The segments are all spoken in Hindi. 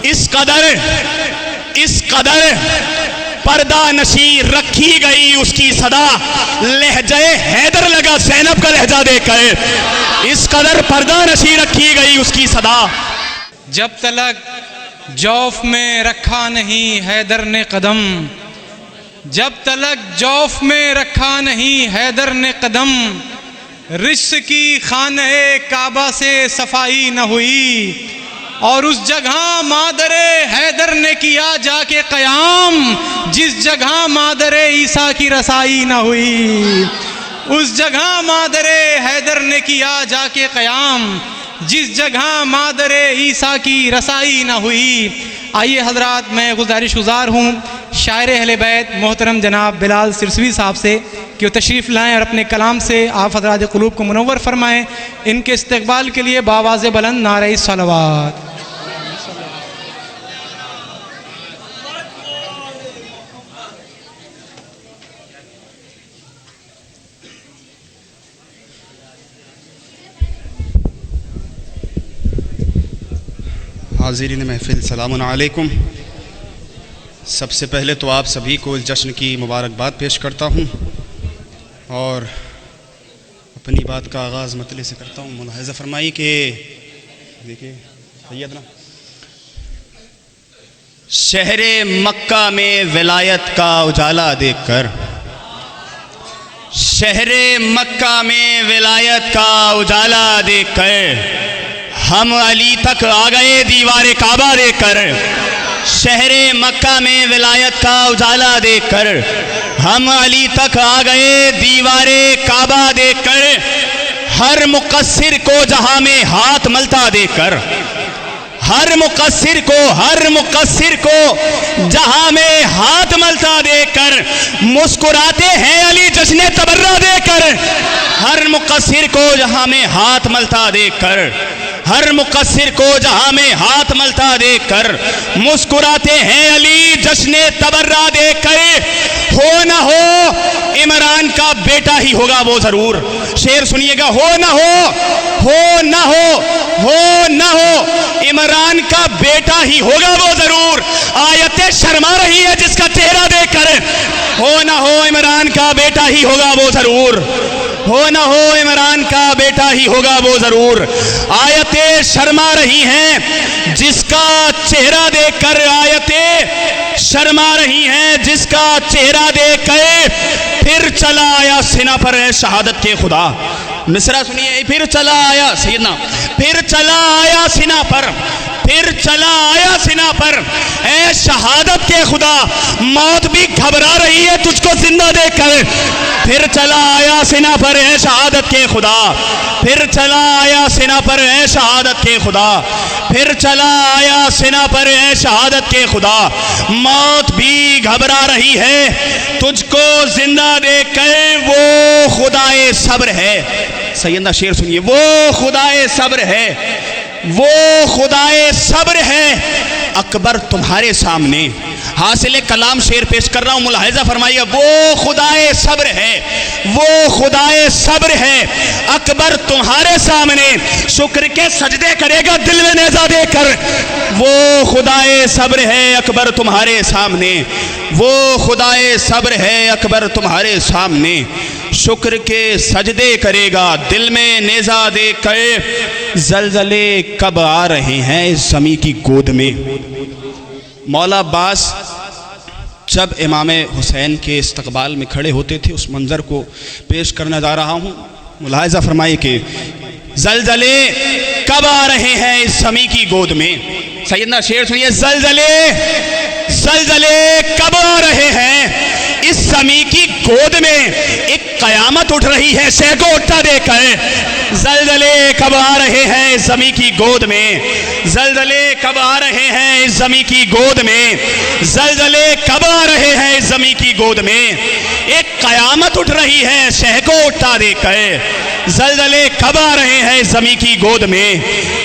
इस कदर पर्दा नशी रखी गई उसकी सदा, लहजे हैदर लगा ज़ैनब का लहजा देकर। इस कदर पर्दा नशी रखी गई उसकी सदा। जब तलक जौफ में रखा नहीं हैदर ने कदम, जब तलक जौफ में रखा नहीं हैदर ने कदम, रिश्त की खाने काबा से सफाई न हुई, और उस जगह मादरे हैदर ने किया जाके क़याम, जिस जगह मादरे ईसा की रसाई न हुई। उस जगह मादरे हैदर ने किया जाके क़याम, जिस जगह मादरे ईसा की रसाई न हुई। आइए हजरात, मैं गुजारिश गुजार हूँ शायर अहले बैत मोहतरम जनाब बिलाल सिरसवी साहब से कि वो तशरीफ़ लाएँ और अपने कलाम से आप हज़रात क़ुलूब को मुनव्वर फरमाएँ। इनके इस्तक़बाल के लिए बावाज़ बुलंद नारे सलवात। हाज़रीन महफ़िल, सलामुन अलैकुम। सबसे पहले तो आप सभी को इस जश्न की मुबारकबाद पेश करता हूँ और अपनी बात का आगाज़ मतले से करता हूँ। मुलाहिज़ा फरमाइए कि देखिए सैयदना, शहरे मक्का में विलायत का उजाला देखकर, शहरे मक्का में विलायत का उजाला देखकर हम अली तक आ गए दीवारे काबा देखकर। शहरे मक्का में विलायत का उजाला देखकर हम अली तक आ गए दीवारे काबा देखकर। हर मुक़स्सिर को जहां में हाथ मलता देखकर, हर मुक़स्सिर को जहां में हाथ मलता देखकर मुस्कुराते हैं अली जश्न तबर्रा देकर। हर मुक़स्सिर को जहां में हाथ मलता देखकर, हर मुक़स्सिर को जहां में हाथ मलता देखकर मुस्कुराते हैं अली जश्न तबर्रा देखकर। हो न हो इमरान का बेटा ही होगा वो जरूर। शेर सुनिएगा, हो न हो इमरान का बेटा ही होगा वो जरूर। आयतें शर्मा रही है जिसका चेहरा देखकर। हो न हो इमरान का बेटा ही होगा वो जरूर। हो न हो इमरान का बेटा ही होगा वो जरूर। आयतें शर्मा रही हैं जिसका चेहरा देखकर, आयतें शर्मा रही हैं जिसका चेहरा देखकर। फिर चला आया सीना पर है शहादत के खुदा। मिसरा सुनिए, फिर चला आया सैयदना, फिर चला आया सीना पर, फिर चला आया सीना पर ऐ शहादत के खुदा। मौत भी घबरा रही है तुझको जिंदा देखकर। फिर चला आया सीना पर है शहादत के खुदा। फिर चला आया सीना पर है शहादत के खुदा। फिर चला आया सीना पर है शहादत के खुदा। मौत भी घबरा रही है तुझको जिंदा देखकर। वो खुदाए सब्र है, सैयदना शेर सुनिए, वो खुदाए सब्र है, वो खुदाए सब्र है अकबर तुम्हारे सामने। हासिल कलाम शेर पेश कर रहा हूं, मुलाहिज़ा फरमाइए। वो खुदाए सब्र है, वो खुदाए सब्र है अकबर तुम्हारे सामने। शुक्र के सजदे करेगा दिल में नेज़ा देकर। वो खुदाए सब्र है अकबर तुम्हारे सामने। वो खुदाए सब्र है अकबर तुम्हारे सामने। शुक्र के सजदे करेगा दिल में नेज़ा देकर। ज़लज़ले कब आ रहे हैं इस ज़मीं की गोद में। मौला अब्बास जब इमाम हुसैन के इस्तकबाल में खड़े होते थे उस मंज़र को पेश करने जा रहा हूँ। मुलाहिज़ा फरमाइए कि ज़लज़ले कब आ रहे हैं इस ज़मीं की गोद में। सैयदना शेर सुनिए, ज़लज़ले कब आ रहे हैं इस ज़मीं की गोद में। एक क़यामत उठ रही है शह को उठता देखकर। ज़लज़ले कब आ रहे हैं इस ज़मीं की गोद में। ज़लज़ले कब आ रहे हैं इस ज़मीं की गोद में। ज़लज़ले कब आ रहे हैं इस ज़मीं की गोद में। एक क़यामत उठ रही है शह को उठता देखकर। ज़लज़ले कब आ रहे हैं इस ज़मीं की गोद में।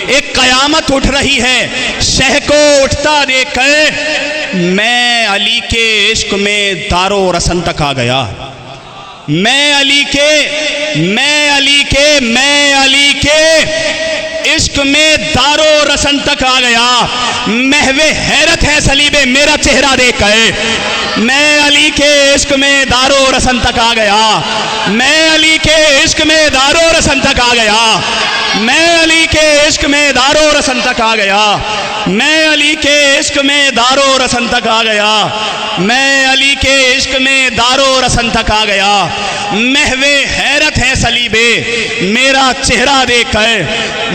एक क़यामत उठ रही है शह को उठता देखकर। मैं अली के इश्क में दारो रसन तक आ गया। मैं अली के इश्क में दारो रसन तक आ गया, महवे हैरत है सलीबे मेरा चेहरा देख कर। मैं अली के इश्क में दारो रसन तक आ गया, मैं अली के इश्क में दारो रसन तक आ गया, मैं अली के इश्क में दारो रसन तक आ गया, मैं अली के इश्क में दारो रसन तक आ गया, मैं अली के इश्क में दारो रसन तक आ गया। महवे हैरत है सलीबे मेरा चेहरा देख कर,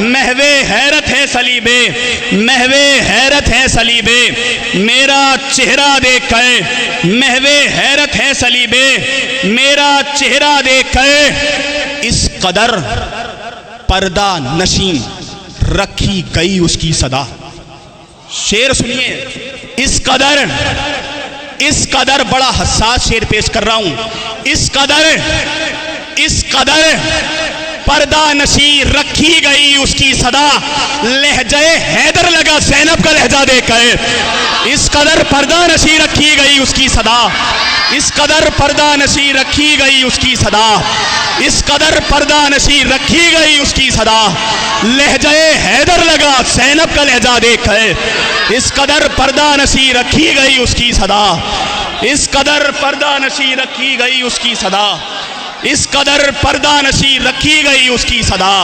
महवे हैरत है सलीबे, महवे हैरत है सलीबे मेरा चेहरा देख कर, महवे हैरत है सलीबे मेरा चेहरा देख कर। इस कदर पर्दा नशीन रखी गई उसकी सदा। शेर सुनिए, इस कदर बड़ा हसास शेर पेश कर रहा हूं। इस कदर पर्दा नशी रखी गई उसकी सदा, लहजे हैदर लगा ज़ैनब का लहजा देकर। इस कदर पर्दा नशी रखी गई उसकी सदा, इस कदर पर्दा नशी रखी गई उसकी सदा, इस कदर पर्दा नशी रखी गई उसकी सदा, लहजे हैदर लगा ज़ैनब का लहजा देकर। इस कदर पर्दा नशी रखी गई उसकी सदा, इस कदर पर्दा नशी रखी गई उसकी सदा, इस कदर पर्दा नशी रखी गई उसकी सदा।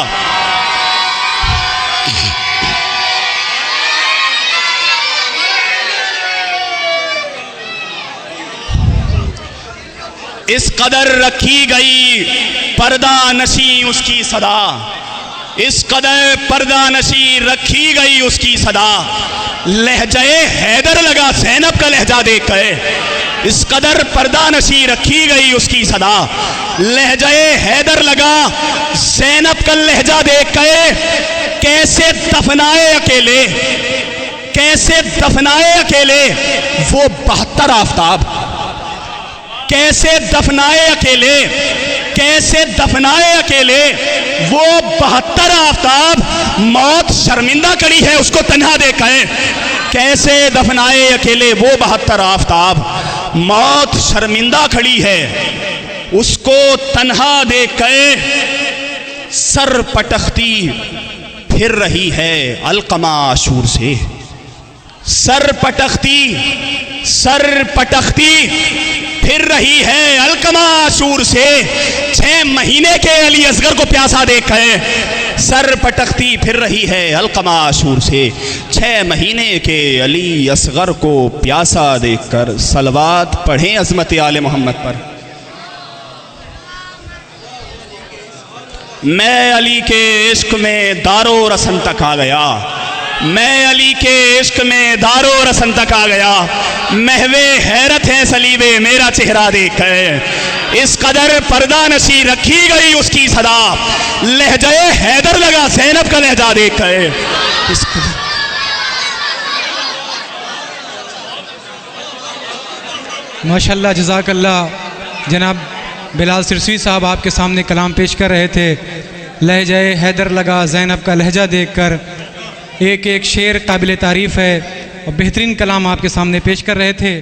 इस कदर रखी गई पर्दा नशी उसकी सदा, इस कदर पर्दा नशी रखी गई उसकी सदा, लहजे हैदर लगा ज़ैनब का लहजा देकर। इस कदर पर्दा नशी रखी गई उसकी सदा, लहजे हैदर लगा ज़ैनब का लहजा देकर। कैसे दफनाए अकेले, कैसे दफनाए अकेले वो 72 आफ्ताब, कैसे दफनाए अकेले, कैसे दफनाए अकेले वो 72 आफ्ताब। मौत शर्मिंदा करी है उसको तन्हा देकर, कैसे दफनाए अकेले वो 72 आफ्ताब। मौत शर्मिंदा खड़ी है उसको तन्हा देकर। सर पटखती फिर रही है अलकमा आशूर से, सर पटखती फिर रही है अलकमा आशूर से। 6 महीने के अली असगर को प्यासा देखकर, सर पटखती फिर रही है अलकमा आशूर से। 6 महीने के अली असगर को प्यासा देखकर। सलवात पढ़ें अज़मत आले मोहम्मद पर। मैं अली के इश्क में दारो रसन तक आ गया, मैं अली के इश्क में दारो रसन तक आ गया। महवे हैरत है सलीबे मेरा चेहरा देखकर। इस कदर पर्दा नशी रखी गई उसकी सदा, लहजे हैदर लगा ज़ैनब का लहजा देखकर। इस कदर माशाल्लाह, जज़ाकल्लाह। जनाब बिलाल सिरसी साहब आपके सामने कलाम पेश कर रहे थे। लहजे हैदर लगा ज़ैनब का लहजा देखकर। एक एक शेर काबिल तारीफ़ है और बेहतरीन कलाम आपके सामने पेश कर रहे थे।